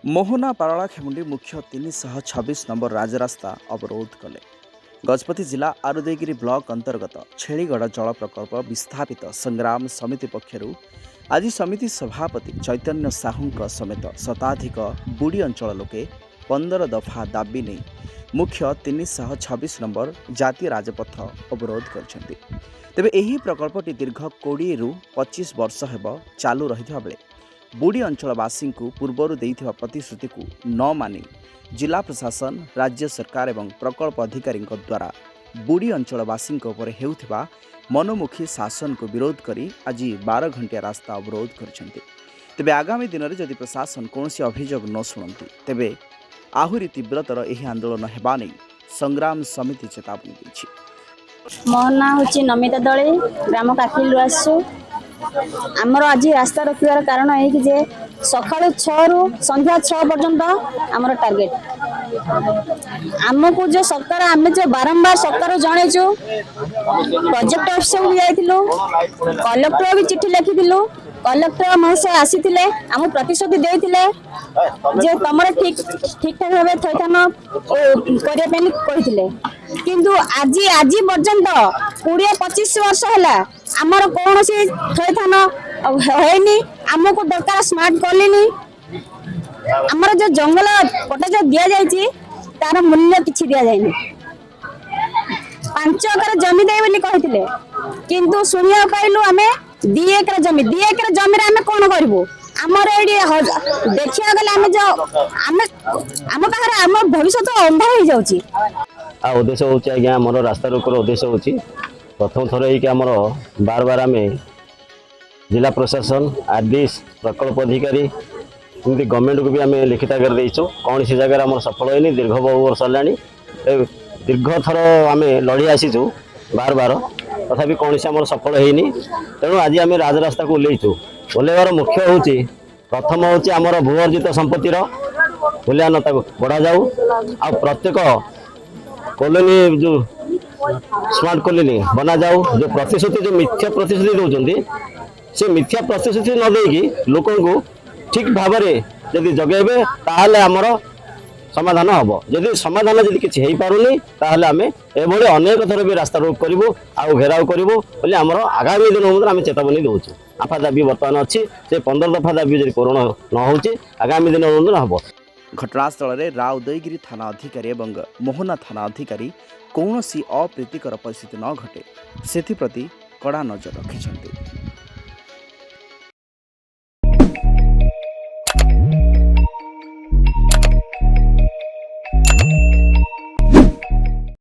मोहना पारला खेमुंडी मुख्य 326 नंबर राजरास्ता अवरोध कले। गजपति जिला आरुदेगिरी ब्लॉक अंतर्गत छेलीगढ़ जल प्रकल्प विस्थापित संग्राम समिति पक्षरु आज समिति सभापति चैतन्य साहू समेत शताधिक बुड़ी अंचल लोके 15 दफा दाबी नहीं मुख्य 326 नंबर जातीय राजपथ अवरोध कर तेबे एही प्रकल्पटी दीर्घ 20 रु 25 वर्ष हेब चालू रही बेले बुड़ी अंचलवासी पूर्वर देइथिबा प्रतिश्रुति को न मानि जिला प्रशासन राज्य सरकार एवं प्रकल्प अधिकारी द्वारा बुड़ी अंचलवासी हेउथिबा मनोमुखी शासन को विरोध करी आज 12 घंटिया रास्ता अवरोध करछन्ति। तेबे आगामी दिन में जदि प्रशासन कौन अभियोग न शुणती तेबे आहुरी तीव्रतर एही आंदोलन हेबा नै संग्राम समिति चेतावनी दैछि। मो ना हूँ नमिता दले ग्राम काकिलू आसु आमर आज रास्ता रखार कारण है कि सका 6 रु संध्या 6 पर्यंत आमर टार्गेट आमको जो सरकार आम जो बारंबार सरकार जनइचु प्रोजेक्ट ऑफिस को जाइलु कलेक्टर भी चिट्ठी लिखिलु कलेक्टर महाशय आसी आम प्रतिश्रुति देते जे तुम ठीक ठाक भाव थैथान करते किंतु आज आज पर्यंत 20-25 वर्ष है आमर कौन सी थैथान है आमको दरकार स्मार्ट कले आमर जो जंगल पटा जो दि जाए तार मूल्य किसी दि जाए 5 एकर जमी दे कहते किंतु शुणा पाइलु आम 2 एकर जमी 2 एकर जमी आम कौन करूँ आमर ये देखा गले आम जो आम पाखे आम भविष्य अंधार हो जाऊँगी उद्देश्य हूँ आज्ञा आम रास्ता रोकर उद्देश्य हूँ प्रथम थर होमर बार बार आम जिला प्रशासन आरडीएस प्रकल्प अधिकारी एमती गवर्नमेंट को भी आम लिखित आगे देचु कौन सी जगह आम सफल होनी दीर्घ बहु वर्ष है दीर्घ थर आम लड़ी आसीचु बार बार तथापि कौन सी आम सफल होनी तेणु आज आम राजरास्ता को ओल्लैचु ओल्लैवार मुख्य हूँ प्रथम हूँ आमर भू अर्जित संपत्तिर मूल्यायन बढ़ा जाऊ आ प्रत्येक कॉलोनी जो स्मार्ट कॉलोनी बना जाऊ जो प्रतिश्रुति जो मिथ्या प्रतिश्रुति दौरान से मिथ्या प्रतिश्रुति न देकी लोक ठीक भाव में जदि जगेबे ताहले आमर समाधान हम जदि समाधान जदि किसी हो पारुनी ताहले आमे एभली अनेक थर भी रास्ता रोक करूँ आउ घेराव करूँ बोले आमर आगामी दिन आम चेतावनी दौचु दफा दाबी बर्तमान अच्छी से 15 दफा दाबी जब पूरण न हो आगामी दिन हम। घटनास्थल में राउदयगिरी थाना अधिकारी एवं मोहना थाना अधिकारी कौन सी अप्रीतिकर परिस्थिति न घटे से कड़ा नजर रखिंट।